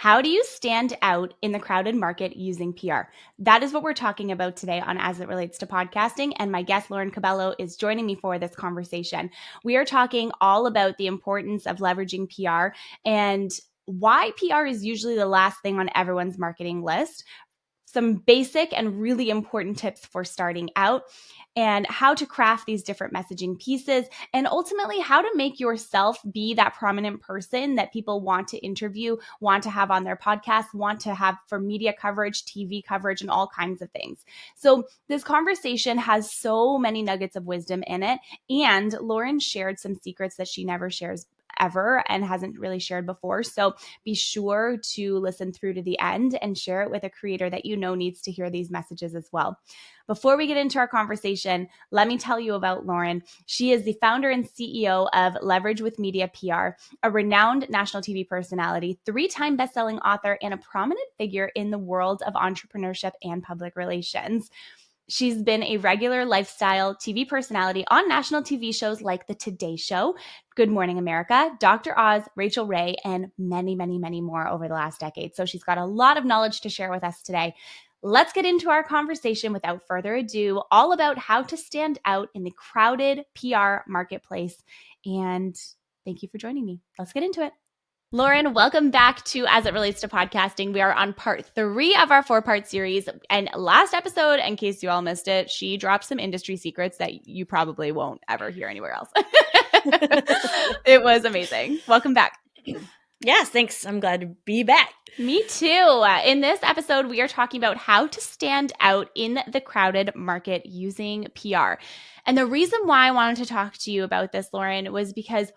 How do you stand out in the crowded market using PR? That is what we're talking about today on As It Relates to Podcasting. And my guest, Lauren Cobello, is joining me for this conversation. We are talking all about the importance of leveraging PR and why PR is usually the last thing on everyone's marketing list, some basic and really important tips for starting out, and how to craft these different messaging pieces, and ultimately how to make yourself be that prominent person that people want to interview, want to have on their podcast, want to have for media coverage, TV coverage, and all kinds of things. So this conversation has so many nuggets of wisdom in it, and Lauren shared some secrets that she never shares ever and hasn't really shared before. So be sure to listen through to the end and share it with a creator that you know needs to hear these messages as well. Before we get into our conversation, let me tell you about Lauren. She is the founder and CEO of Leverage with Media PR, a renowned national TV personality, 3-time best-selling author, and a prominent figure in the world of entrepreneurship and public relations. She's been a regular lifestyle TV personality on national TV shows like The Today Show, Good Morning America, Dr. Oz, Rachel Ray, and many, many, many more over the last decade. So she's got a lot of knowledge to share with us today. Let's get into our conversation without further ado, all about how to stand out in the crowded PR marketplace. And thank you for joining me. Let's get into it. Lauren, welcome back to As It Relates to Podcasting. We are on part 3 of our 4-part series. And last episode, in case you all missed it, she dropped some industry secrets that you probably won't ever hear anywhere else. It was amazing. Welcome back. Yes, thanks. I'm glad to be back. Me too. In this episode, we are talking about how to stand out in the crowded market using PR. And the reason why I wanted to talk to you about this, Lauren, was because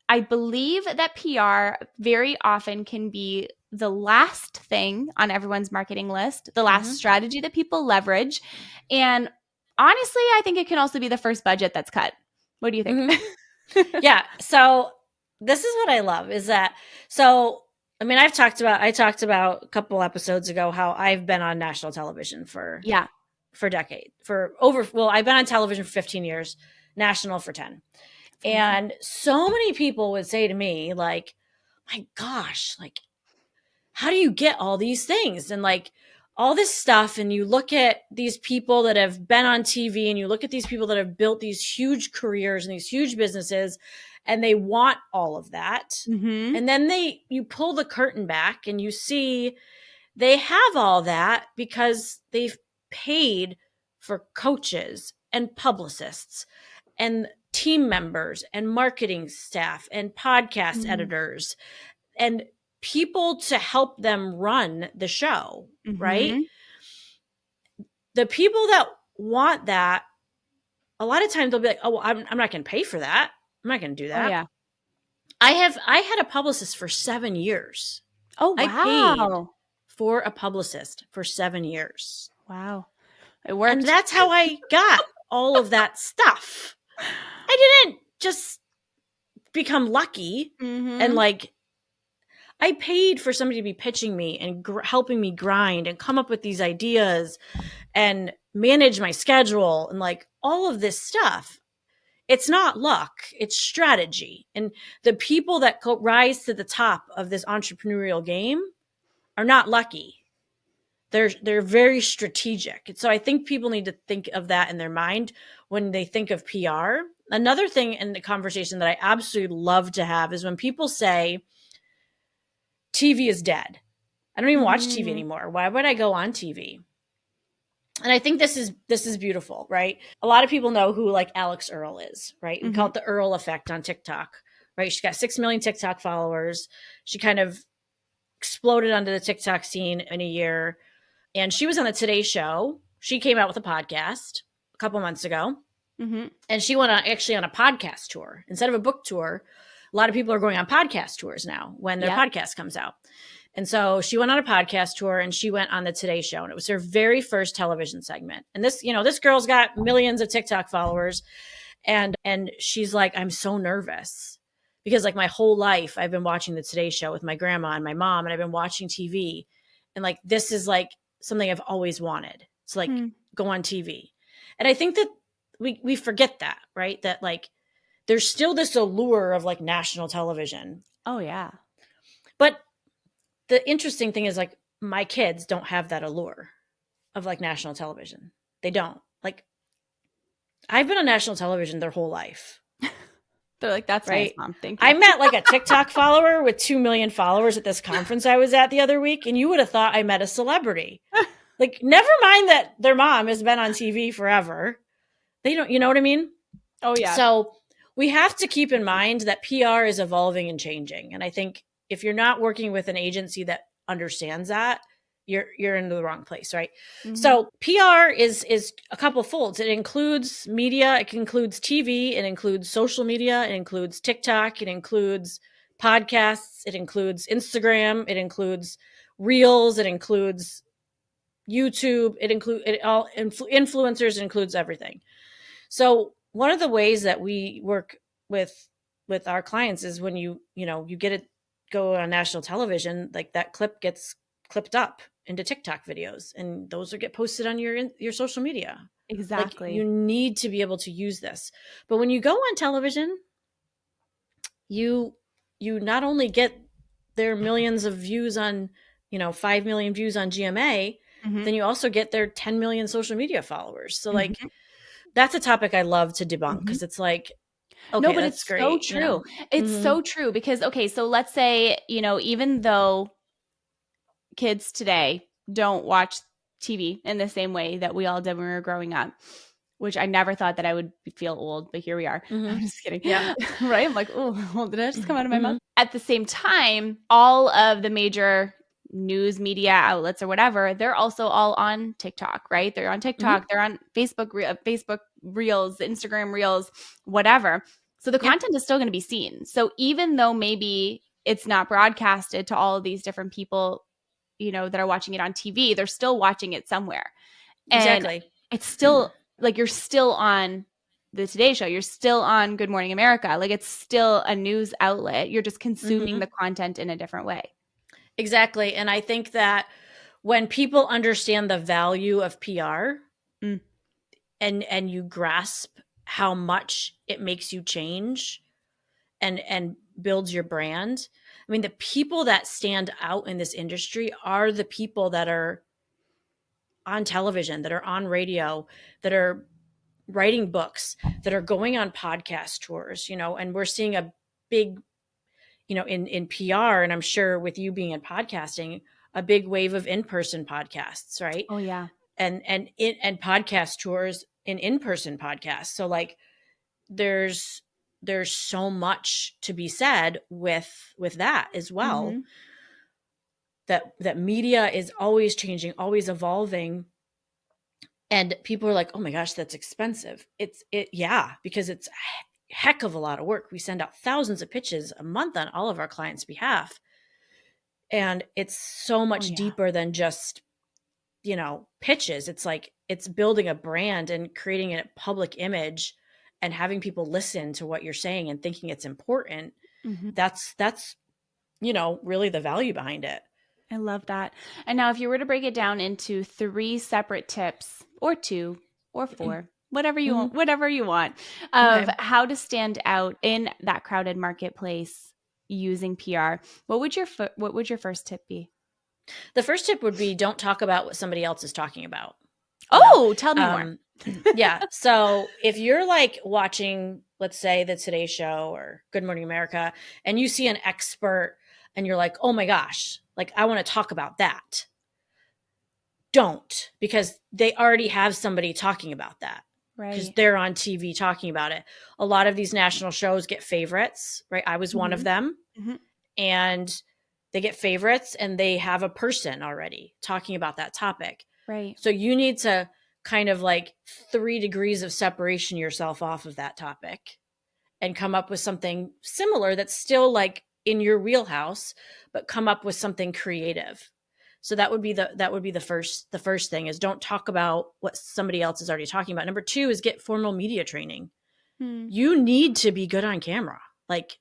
I believe that PR very often can be the last thing on everyone's marketing list, the last strategy that people leverage. And honestly, I think it can also be the first budget that's cut. What do you think? Yeah. So this is what I love is that, I talked about a couple episodes ago how I've been on national television for decades, I've been on television for 15 years, national for 10. And so many people would say to me, like, my gosh, like, how do you get all these things? And like all this stuff. And you look at these people that have been on TV and you look at these people that have built these huge careers and these huge businesses and they want all of that. And then you pull the curtain back and you see they have all that because they've paid for coaches and publicists and team members and marketing staff and podcast editors and people to help them run the show, right? The people that want that, a lot of times they'll be like, oh, I'm not going to pay for that. I'm not going to do that. Oh, yeah. I had a publicist for 7 years. Oh, wow. I paid for a publicist for 7 years. Wow. It worked. And that's how I got all of that stuff. I didn't just become lucky and like, I paid for somebody to be pitching me and helping me grind and come up with these ideas and manage my schedule and like all of this stuff. It's not luck, it's strategy. And the people that rise to the top of this entrepreneurial game are not lucky. They're very strategic. And so I think people need to think of that in their mind when they think of PR. Another thing in the conversation that I absolutely love to have is when people say, TV is dead. I don't even watch TV anymore. Why would I go on TV? And I think this is beautiful, right? A lot of people know who like Alex Earl is, right? We call it the Earl effect on TikTok, right? She's got 6 million TikTok followers. She kind of exploded onto the TikTok scene in a year. And she was on the Today Show. She came out with a podcast a couple months ago. And she went actually on a podcast tour. Instead of a book tour, a lot of people are going on podcast tours now when their podcast comes out. And so she went on a podcast tour and she went on the Today Show. And it was her very first television segment. And this girl's got millions of TikTok followers. And she's like, I'm so nervous because like my whole life I've been watching the Today Show with my grandma and my mom, and I've been watching TV. And like, this is like something I've always wanted. It's like go on TV. And I think that we forget that, right? That like, there's still this allure of like national television. Oh, yeah. But the interesting thing is like my kids don't have that allure of like national television. They don't. Like I've been on national television their whole life. They're like, that's nice, Right. Mom. Thank I you. met like a TikTok follower with 2 million followers at this conference I was at the other week, and you would have thought I met a celebrity. Like, never mind that their mom has been on TV forever. They don't, you know what I mean? Oh, yeah. So we have to keep in mind that PR is evolving and changing. And I think if you're not working with an agency that understands that, you're into the wrong place, right? Mhm. So PR is a couple folds. It includes media, it includes TV, it includes social media, it includes TikTok, it includes podcasts, it includes Instagram, it includes Reels, it includes YouTube, it includes all influencers, it includes everything. So one of the ways that we work with our clients is when you get it go on national television, like that clip gets clipped up into TikTok videos, and those will get posted on your social media. Exactly. Like you need to be able to use this. But when you go on television, you not only get their millions of views on, 5 million views on GMA, Mhm. then you also get their 10 million social media followers. So like Mhm. that's a topic I love to debunk because it's like, No, okay, but that's it's so great, true. It's so true because, okay, so let's say, even though kids today don't watch TV in the same way that we all did when we were growing up, which I never thought that I would feel old, but here we are. I'm just kidding. Yeah. Right? I'm like, oh, well, did that just come out of my mouth? Mhm. At the same time, all of the major news media outlets or whatever, they're also all on TikTok, right? They're on TikTok, they're on Facebook Reels, Instagram Reels, whatever. So the Yeah. content is still going to be seen. So even though maybe it's not broadcasted to all of these different people, that are watching it on TV, they're still watching it somewhere. And Exactly. it's still like you're still on the Today Show, you're still on Good Morning America. Like it's still a news outlet. You're just consuming the content in a different way. Exactly. And I think that when people understand the value of PR Mm. and you grasp how much it makes you change and builds your brand. I mean, the people that stand out in this industry are the people that are on television, that are on radio, that are writing books, that are going on podcast tours, and we're seeing a big, in PR, and I'm sure with you being in podcasting, a big wave of in-person podcasts, right? Oh yeah. And podcast tours and in-person podcasts. So like there's so much to be said with that as well. Mm-hmm. That media is always changing, always evolving. And people are like, oh my gosh, that's expensive. Yeah, because it's a heck of a lot of work. We send out thousands of pitches a month on all of our clients' behalf. And it's so much deeper than just, pitches. It's like it's building a brand and creating a public image and having people listen to what you're saying and thinking it's important. Mm-hmm. That's really the value behind it. I love that. And now if you were to break it down into 3 separate tips or 2 or 4, whatever you want, of how to stand out in that crowded marketplace using PR, what would your first tip be? The first tip would be don't talk about what somebody else is talking about. Oh, tell me more. Yeah. So if you're like watching, let's say the Today Show or Good Morning America, and you see an expert and you're like, oh my gosh, like I want to talk about that. Don't, because they already have somebody talking about that. Because Right. they're on TV talking about it. A lot of these national shows get favorites, right? I was one of them. Mm-hmm. And they get favorites and they have a person already talking about that topic. Right. So you need to kind of like 3 degrees of separation yourself off of that topic and come up with something similar that's still like in your wheelhouse, but come up with something creative. So that would be the first thing is don't talk about what somebody else is already talking about. Number 2 is get formal media training. You need to be good on camera. Like,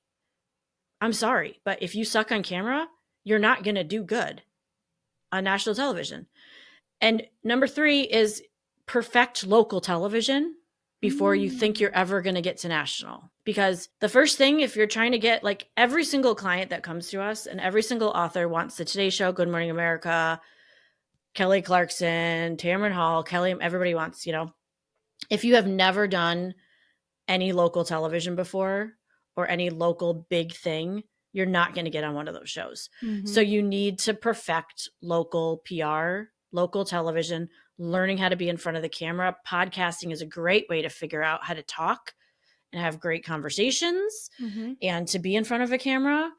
I'm sorry, but if you suck on camera, you're not going to do good on national television. And number 3 is perfect local television before you think you're ever going to get to national. Because the first thing, if you're trying to get, like, every single client that comes to us and every single author wants the Today Show, Good Morning America, Kelly Clarkson, Tamron Hall, Kelly, everybody wants, if you have never done any local television before or any local big thing, you're not going to get on one of those shows. So you need to perfect local PR, local television, learning how to be in front of the camera. Podcasting is a great way to figure out how to talk and have great conversations and to be in front of a camera.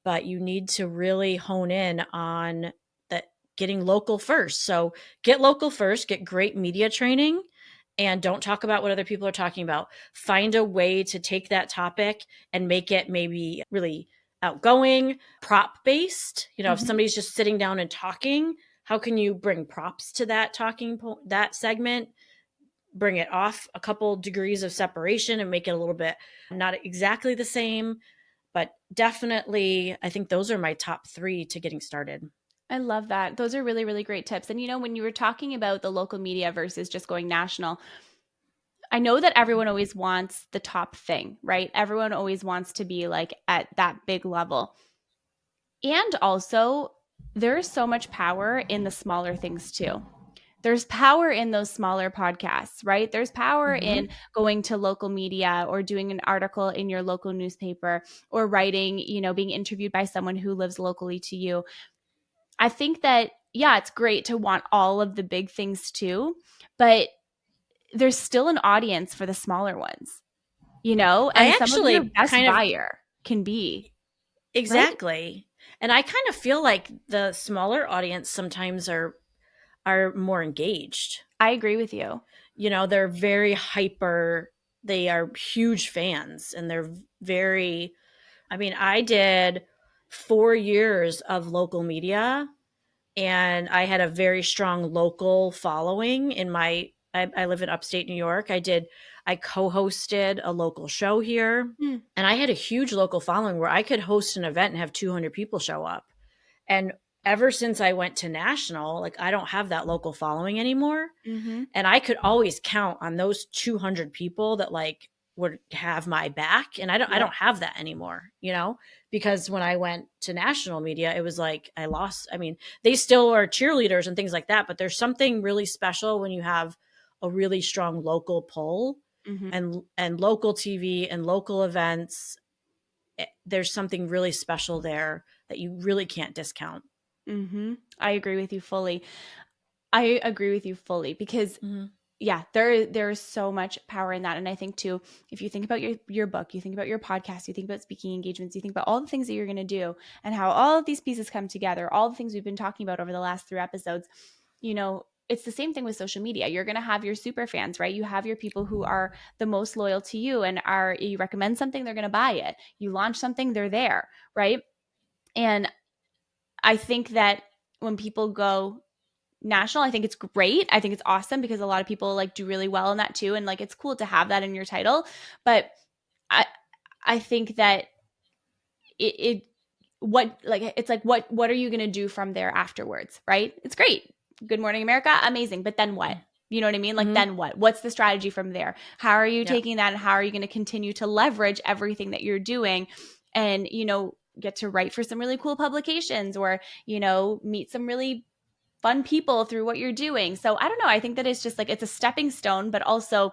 But you need to really hone in on that, getting local first. So get local first, get great media training, and don't talk about what other people are talking about. Find a way to take that topic and make it maybe really outgoing, prop based. If somebody's just sitting down and talking, how can you bring props to that that segment? Bring it off a couple degrees of separation and make it a little bit not exactly the same. But definitely, I think those are my top 3 to getting started. I love that. Those are really, really great tips. And when you were talking about the local media versus just going national, I know that everyone always wants the top thing, right? Everyone always wants to be like at that big level. And also, there's so much power in the smaller things too. There's power in those smaller podcasts, right? There's power in going to local media or doing an article in your local newspaper or writing, being interviewed by someone who lives locally to you. I think that, yeah, it's great to want all of the big things too, but there's still an audience for the smaller ones, I and some of your actually best kind of buyer can be, right? exactly. And I kind of feel like the smaller audience sometimes are more engaged. I agree with you. They're very hyper. They are huge fans and they're very, I did 4 years of local media and I had a very strong local following I live in upstate New York. I co-hosted a local show here and I had a huge local following where I could host an event and have 200 people show up. And ever since I went to national, like, I don't have that local following anymore. And I could always count on those 200 people that like would have my back. And I don't have that anymore, because when I went to national media, it was like I lost. They still are cheerleaders and things like that, but there's something really special when you have a really strong local pull and local TV and local events. There's something really special there that you really can't discount. I agree with you fully. Because yeah, there is so much power in that. And I think too, if you think about your book, you think about your podcast, you think about speaking engagements, you think about all the things that you're going to do and how all of these pieces come together, all the things we've been talking about over the last 3 episodes, it's the same thing with social media. You're going to have your super fans, right? You have your people who are the most loyal to you and you recommend something, they're going to buy it. You launch something, they're there, right? And I think that when people go national, I think it's great. I think it's awesome because a lot of people like do really well in that too. And like, it's cool to have that in your title. But I think that what are you going to do from there afterwards? Right. It's great. Good Morning America. Amazing. But then what? You know what I mean? Like, then what? What's the strategy from there? How are you taking that and how are you going to continue to leverage everything that you're doing and, get to write for some really cool publications or, meet some really fun people through what you're doing. So I don't know. I think that it's just like, it's a stepping stone, but also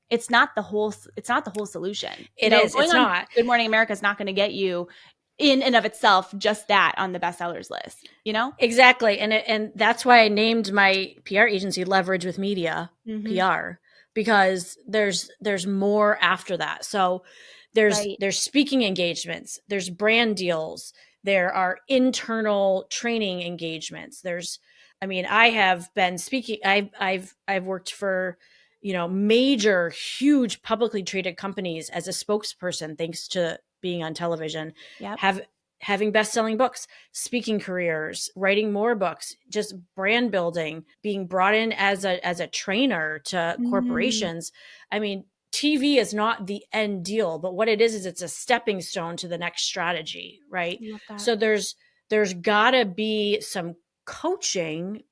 it's not the whole solution. It is. Going It's on not. Good Morning America is not going to get you in and of itself just that on the bestsellers list, Exactly. And that's why I named my PR agency Leverage with Media PR, because there's more after that. So there's speaking engagements, there's brand deals, there are internal training engagements. I have been speaking, I've worked for, major, huge publicly traded companies as a spokesperson, thanks to being on television, having best-selling books, speaking careers, writing more books, just brand building, being brought in as a trainer to corporations. TV is not the end deal, but what it is it's a stepping stone to the next strategy, right? So there's gotta be some coaching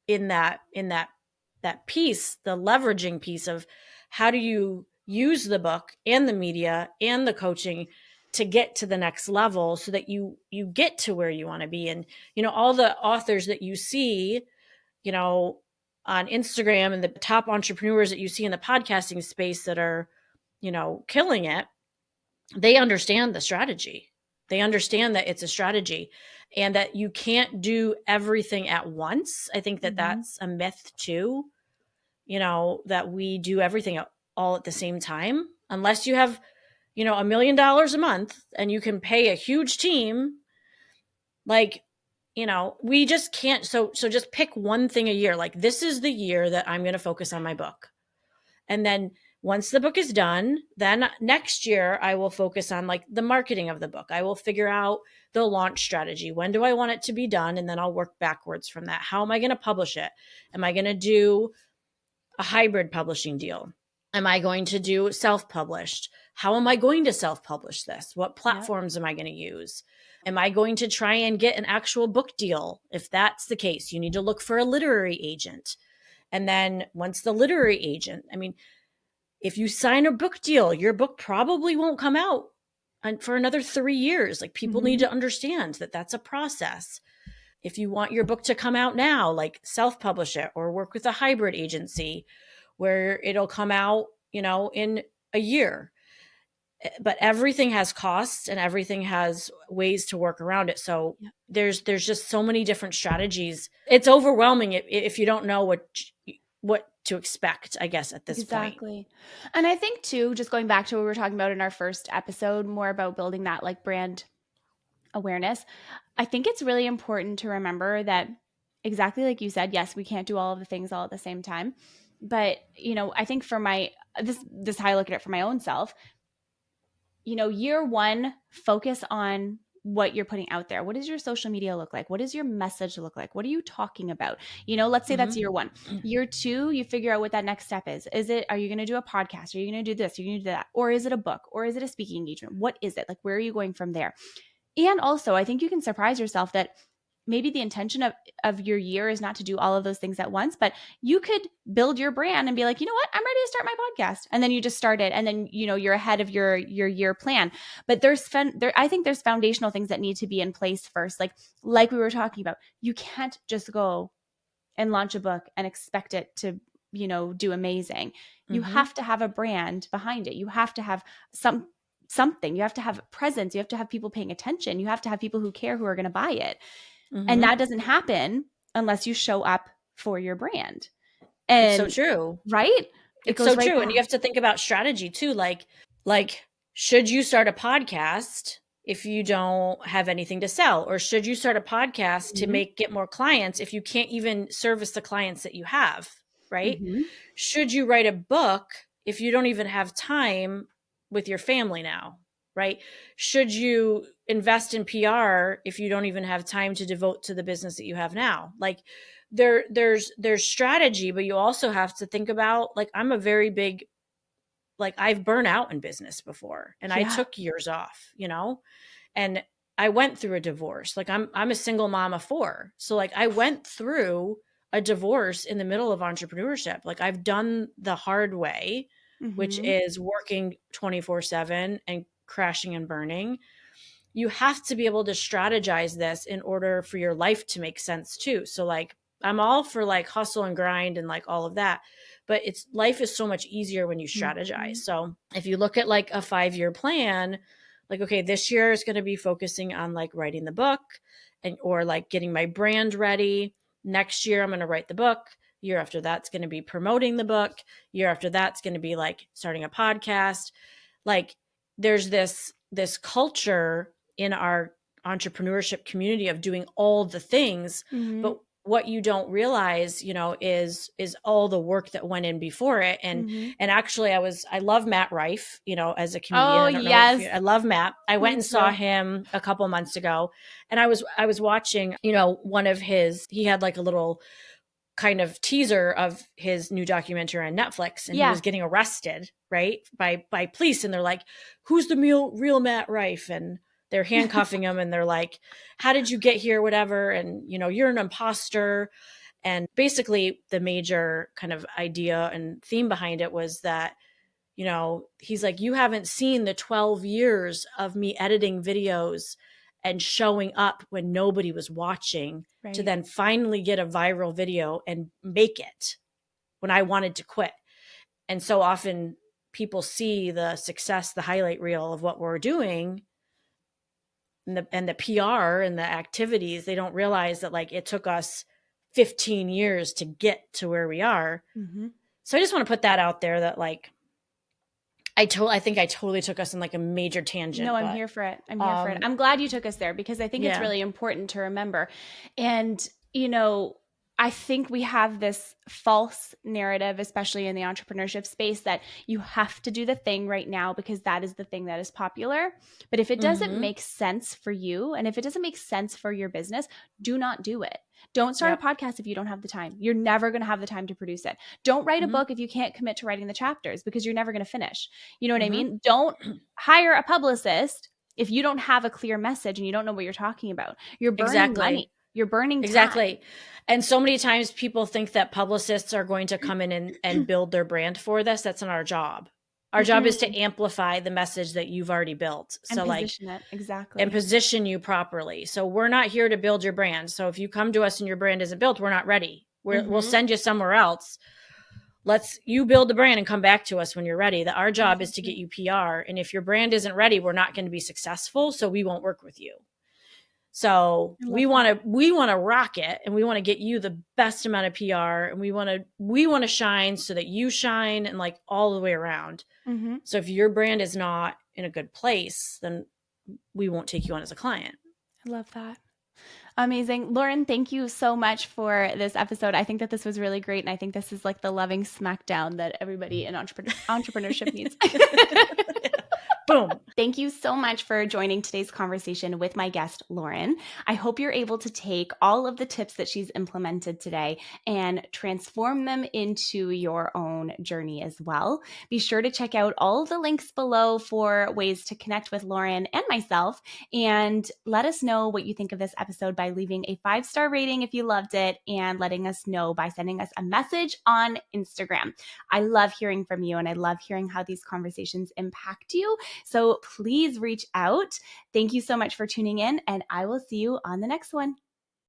in that piece, the leveraging piece of how do you use the book and the media and the coaching to get to the next level so that you get to where you want to be. And, all the authors that you see, on Instagram and the top entrepreneurs that you see in the podcasting space that are, killing it, they understand the strategy. They understand that it's a strategy and that you can't do everything at once. I think that that's a myth too, that we do everything all at the same time, unless you have, $1 million a month and you can pay a huge team. Like, we just can't. So just pick one thing a year. Like, this is the year that I'm going to focus on my book. And then once the book is done, then next year I will focus on like the marketing of the book. I will figure out the launch strategy. When do I want it to be done? And then I'll work backwards from that. How am I going to publish it? Am I going to do a hybrid publishing deal? Am I going to do self-published? How am I going to self-publish this? What platforms am I going to use? Am I going to try and get an actual book deal? If that's the case, you need to look for a literary agent. And then once the literary agent, if you sign a book deal, your book probably won't come out for another 3 years. Like, people need to understand that that's a process. If you want your book to come out now, like, self-publish it or work with a hybrid agency where it'll come out, in a year. But everything has costs and everything has ways to work around it. So there's just so many different strategies. It's overwhelming if you don't know what to expect, I guess, at this point. Exactly. And I think too, just going back to what we were talking about in our first episode, more about building that like brand awareness, I think it's really important to remember that, exactly like you said, yes, we can't do all of the things all at the same time. But, I think for this is how I look at it for my own self. Year one, focus on what you're putting out there. What does your social media look like? What does your message look like? What are you talking about? Let's say that's year one. Year two, you figure out what that next step is. Are you going to do a podcast? Are you going to do this? Are you going to do that? Or is it a book? Or is it a speaking engagement? What is it? Like, where are you going from there? And also, I think you can surprise yourself that maybe the intention of your year is not to do all of those things at once, but you could build your brand and be like, you know what, I'm ready to start my podcast. And then you just start it. And then, you're ahead of your year plan. But I think there's foundational things that need to be in place first. Like we were talking about, you can't just go and launch a book and expect it to, do amazing. You have to have a brand behind it. You have to have something. You have to have presence. You have to have people paying attention. You have to have people who care, who are going to buy it. And that doesn't happen unless you show up for your brand. And it's so true. Right? It's so true. And you have to think about strategy too. Like, should you start a podcast if you don't have anything to sell? Or should you start a podcast to get more clients if you can't even service the clients that you have? Right? Should you write a book if you don't even have time with your family now? Right? Should you invest in PR if you don't even have time to devote to the business that you have now? Like, there's strategy, but you also have to think about, like, I'm a very big, like, I've burnt out in business before and I took years off, and I went through a divorce. Like, I'm a single mom of 4. So like, I went through a divorce in the middle of entrepreneurship. Like, I've done the hard way, which is working 24/7 and crashing and burning. You have to be able to strategize this in order for your life to make sense too. So like, I'm all for like hustle and grind and like all of that, but life is so much easier when you strategize. So if you look at like a 5-year plan, like, okay, this year is going to be focusing on like writing the book or like getting my brand ready. Next year, I'm going to write the book. Year after that's going to be promoting the book. Year after that's going to be like starting a podcast. Like, there's this culture in our entrepreneurship community of doing all the things, but what you don't realize, is all the work that went in before it. And actually, I love Matt Rife, as a comedian. Oh, yes. I love Matt. I went and saw him a couple months ago, and I was watching, one of he had like a little kind of teaser of his new documentary on Netflix, and he was getting arrested, right, by police, and they're like, who's the real Matt Rife? And they're handcuffing him and they're like, how did you get here? Whatever. And, you're an imposter. And basically the major kind of idea and theme behind it was that You know, he's like, you haven't seen the 12 years of me editing videos and showing up when nobody was watching to then finally get a viral video and make it when I wanted to quit. And so often people see the success, the highlight reel of what we're doing and the PR and the activities. They don't realize that like it took us 15 years to get to where we are. Mm-hmm. So I just want to put that out there that like, I think I totally took us in like a major tangent. No, I'm here for it. I'm here for it. I'm glad you took us there because I think it's really important to remember. And, you know, I think we have this false narrative, especially in the entrepreneurship space, that you have to do the thing right now because that is the thing that is popular. But if it doesn't make sense for you and if it doesn't make sense for your business, do not do it. Don't start a podcast if you don't have the time. You're never going to have the time to produce it. Don't write a book if you can't commit to writing the chapters because you're never going to finish. You know what I mean? Don't hire a publicist if you don't have a clear message and you don't know what you're talking about. You're burning money. You're burning time. And so many times people think that publicists are going to come in and build their brand for this. That's not our job. Our job is to amplify the message that you've already built. And so position it. Exactly. And position you properly. So we're not here to build your brand. So if you come to us and your brand isn't built, we're not ready. We'll send you somewhere else. You build the brand and come back to us when you're ready. Our job is to get you PR. And if your brand isn't ready, we're not going to be successful. So we won't work with you. So we want to rock it and we want to get you the best amount of PR and we want to shine so that you shine and like all the way around. Mm-hmm. So if your brand is not in a good place, then we won't take you on as a client. I love that. Amazing. Lauren, thank you so much for this episode. I think that this was really great. And I think this is like the loving smackdown that everybody in entrepreneurship needs. Boom. Thank you so much for joining today's conversation with my guest, Lauren. I hope you're able to take all of the tips that she's implemented today and transform them into your own journey as well. Be sure to check out all of the links below for ways to connect with Lauren and myself, and let us know what you think of this episode by leaving a 5-star rating if you loved it and letting us know by sending us a message on Instagram. I love hearing from you and I love hearing how these conversations impact you. So please reach out. Thank you so much for tuning in, and I will see you on the next one.